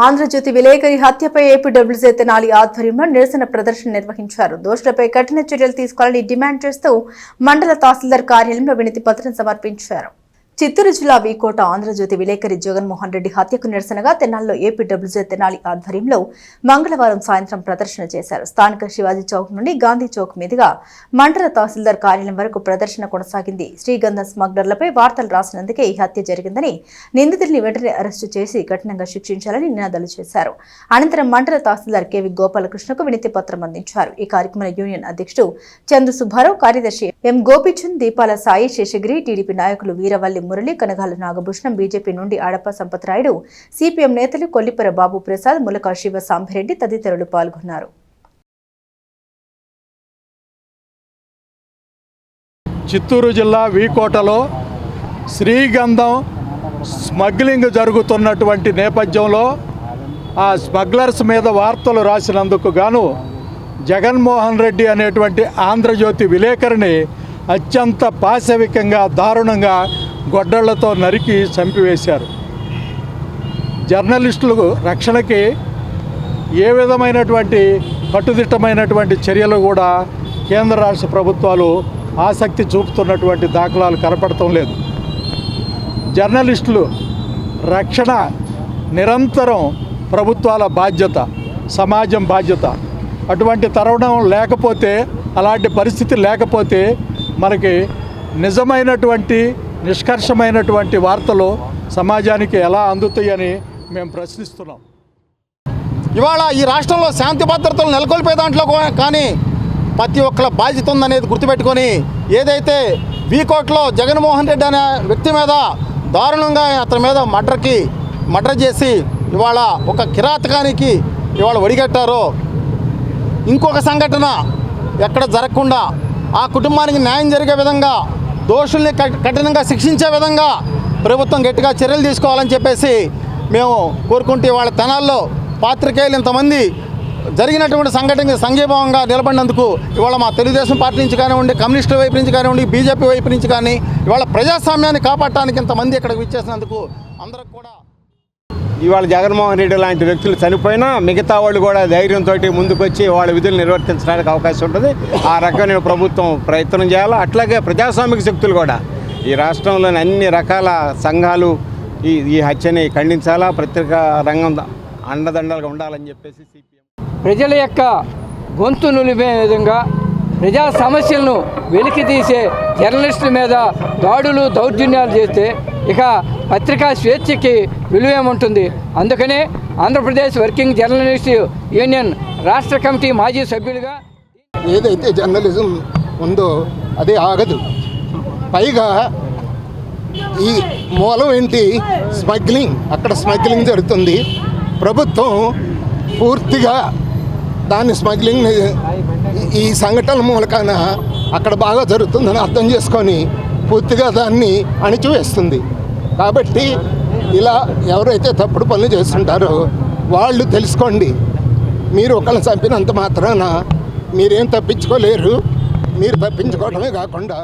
ఆంధ్రజ్యోతి విలేకరి హత్యపై ఏపీడబ్ల్యూజే తెనాలి ఆధ్వర్యంలో నిరసన ప్రదర్శన నిర్వహించారు. దోషులపై కఠిన చర్యలు తీసుకోవాలని డిమాండ్ చేస్తూ మండల తహసీల్దార్ కార్యాలయంలో వినతి పత్రం సమర్పించారు. చిత్తూరు జిల్లా వీకోట ఆంధ్రజ్యోతి విలేకరి జగన్మోహన్ రెడ్డి హత్యకు నిరసనగా తెనాలిలో ఏపీడబ్ల్యూజే తెనాలి ఆధ్వర్యంలో మంగళవారం సాయంత్రం ప్రదర్శన చేశారు. స్థానిక శివాజీ చౌక్ నుండి గాంధీ చౌక్ మీదుగా మండల తహసీల్దార్ కార్యాలయం వరకు ప్రదర్శన కొనసాగింది. శ్రీగంధం స్మగ్లర్లపై వార్తలు రాసినందుకే ఈ హత్య జరిగిందని, నిందితుడిని వెంటనే అరెస్టు చేసి కఠినంగా శిక్షించాలని నినాదాలు చేశారు. అనంతరం మండల తహసీల్దార్ కెవి గోపాలకృష్ణకు వినతి పత్రం అందించారు. ఈ కార్యక్రమంలో యూనియన్ అధ్యక్షుడు చందు సుబ్బారావు, కార్యదర్శి ఎం గోపిచంద్, దీపాల సాయి, శేషగిరి, టీడీపీ నాయకులు వీరవల్లి మురళి, కనగాల నాగభూషణం, బీజేపీ నుండి ఆడప సంపత్రాయుడు, సిపిఎం నేతలు కొల్లిపర బాబు ప్రసాద్, ములక శివ సాంబిరెడ్డి తదితరులు పాల్గొన్నారు. చిత్తూరు జిల్లా వీకోటలో శ్రీగంధం స్మగ్లింగ్ జరుగుతున్నటువంటి నేపథ్యంలో ఆ స్మగ్లర్స్ మీద వార్తలు రాసినందుకు గాను జగన్మోహన్ రెడ్డి అనేటువంటి ఆంధ్రజ్యోతి విలేకరిని అత్యంత పాశవికంగా, దారుణంగా గొడ్డళ్లతో నరికి చంపివేశారు. జర్నలిస్టులు రక్షణకి ఏ విధమైనటువంటి కట్టుదిట్టమైనటువంటి చర్యలు కూడా కేంద్ర రాష్ట్ర ప్రభుత్వాలు ఆసక్తి చూపుతున్నటువంటి దాఖలాలు కనపడటం లేదు. జర్నలిస్టులు రక్షణ నిరంతరం ప్రభుత్వాల బాధ్యత, సమాజం బాధ్యత. అటువంటి తరుణం లేకపోతే, అలాంటి పరిస్థితి లేకపోతే మనకి నిజమైనటువంటి, నిష్కర్షమైనటువంటి వార్తలు సమాజానికి ఎలా అందుతాయని మేము ప్రశ్నిస్తున్నాం. ఇవాళ ఈ రాష్ట్రంలో శాంతి భద్రతలు నెలకొల్పే దాంట్లో కానీ ప్రతి ఒక్కళ్ళ బాధ్యత ఉందనేది గుర్తుపెట్టుకొని, ఏదైతే వీకోట్లో జగన్మోహన్ రెడ్డి అనే వ్యక్తి మీద దారుణంగా అతని మీద మర్డర్ చేసి ఇవాళ ఒక కిరాతకానికి ఇవాళ ఒడిగట్టారో, ఇంకొక సంఘటన ఎక్కడ జరగకుండా ఆ కుటుంబానికి న్యాయం జరిగే విధంగా, దోషుల్ని కఠినంగా శిక్షించే విధంగా ప్రభుత్వం గట్టిగా చర్యలు తీసుకోవాలని చెప్పేసి మేము కోరుకుంటే, వాళ్ళ తెనాల్లో పాత్రికేయులు ఇంతమంది జరిగినటువంటి సంఘటనకి సంఘీభావంగా నిలబడినందుకు ఇవాళ మా తెలుగుదేశం పార్టీ నుంచి కానివ్వండి, కమ్యూనిస్టుల వైపు నుంచి కానివ్వండి, బీజేపీ వైపు నుంచి కానీ ఇవాళ ప్రజాస్వామ్యాన్ని కాపాడటానికి ఇంతమంది ఇక్కడికి విచ్చేసినందుకు అందరికి కూడా ఇవాళ జగన్మోహన్ రెడ్డి లాంటి వ్యక్తులు చనిపోయినా మిగతా వాళ్ళు కూడా ధైర్యంతో ముందుకొచ్చి వాళ్ళ విధులు నిర్వర్తించడానికి అవకాశం ఉంటుంది. ఆ రకమైన ప్రభుత్వం ప్రయత్నం చేయాలి. అట్లాగే ప్రజాస్వామిక శక్తులు కూడా ఈ రాష్ట్రంలోని అన్ని రకాల సంఘాలు ఈ హత్యని ఖండించాలా, పత్రికా రంగం అండదండలుగా ఉండాలని చెప్పేసి సిపిఎం ప్రజల యొక్క గొంతు నులిపే విధంగా ప్రజా సమస్యలను వెలికి తీసే జర్నలిస్టుల మీద దాడులు, దౌర్జన్యాలు చేస్తే ఇక పత్రికా స్వేచ్ఛకి విలువేముంటుంది? అందుకనే ఆంధ్రప్రదేశ్ వర్కింగ్ జర్నలిస్ట్ యూనియన్ రాష్ట్ర కమిటీ మాజీ సభ్యులుగా ఏదైతే జర్నలిజం ఉందో అదే ఆగదు. పైగా ఈ మూలం ఏంటి? స్మగ్లింగ్. అక్కడ స్మగ్లింగ్ జరుగుతుంది. ప్రభుత్వం పూర్తిగా దాన్ని స్మగ్లింగ్ ఈ సంఘటనల మూలకాన అక్కడ బాగా జరుగుతుందని అర్థం చేసుకొని పూర్తిగా దాన్ని అణిచివేస్తుంది. కాబట్టి ఇలా ఎవరైతే తప్పుడు పనులు చేస్తుంటారో వాళ్ళు తెలుసుకోండి. మీరు ఒకళ్ళని చంపినంత మాత్రాన మీరేం తప్పించుకోలేరు. మీరు తప్పించుకోవడమే కాకుండా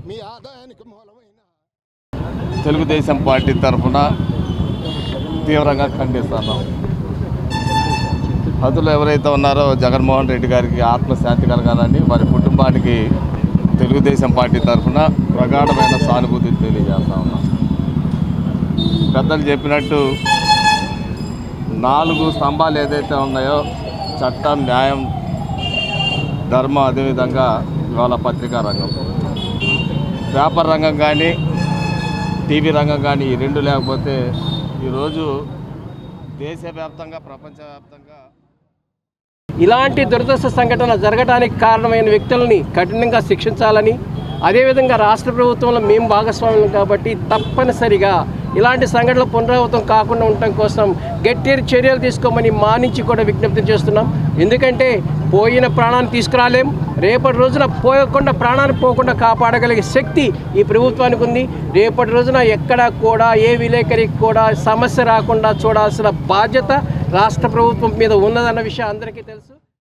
మీ ఆదాయానికి మూలమైన తెలుగుదేశం పార్టీ తరఫున తీవ్రంగా ఖండిస్తున్నాం. హతులు ఎవరైతే ఉన్నారో జగన్మోహన్ రెడ్డి గారికి ఆత్మశాంతి కలగాలని, వారి కుటుంబానికి తెలుగుదేశం పార్టీ తరఫున ప్రగాఢమైన సానుభూతిని తెలియజేస్తా ఉన్నాం. పెద్దలు చెప్పినట్టు 4 స్తంభాలు ఏదైతే ఉన్నాయో, చట్టం, న్యాయం, ధర్మం, అదేవిధంగా ఇవాళ పత్రికా రంగం, పేపర్ రంగం కానీ టీవీ రంగం కానీ ఈ 2 లేకపోతే ఈరోజు దేశవ్యాప్తంగా, ప్రపంచవ్యాప్తంగా ఇలాంటి దురదృష్ట సంఘటన జరగడానికి కారణమైన వ్యక్తులని కఠినంగా శిక్షించాలని, అదేవిధంగా రాష్ట్ర ప్రభుత్వంలో మేము భాగస్వాములం కాబట్టి తప్పనిసరిగా ఇలాంటి సంఘటనలు పునరావృతం కాకుండా ఉండటం కోసం గట్టి చర్యలు తీసుకోమని మా నుంచి కూడా విజ్ఞప్తి చేస్తున్నాం. ఎందుకంటే పోయిన ప్రాణాన్ని తీసుకురాలేం, రేపటి రోజున పోయకుండా, ప్రాణాన్ని పోకుండా కాపాడగలిగే శక్తి ఈ ప్రభుత్వానికి ఉంది. రేపటి రోజున ఎక్కడా కూడా ఏ విలేకరికి కూడా సమస్య రాకుండా చూడాల్సిన బాధ్యత రాష్ట్ర ప్రభుత్వం మీద ఉన్నదన్న విషయం అందరికీ తెలుసు.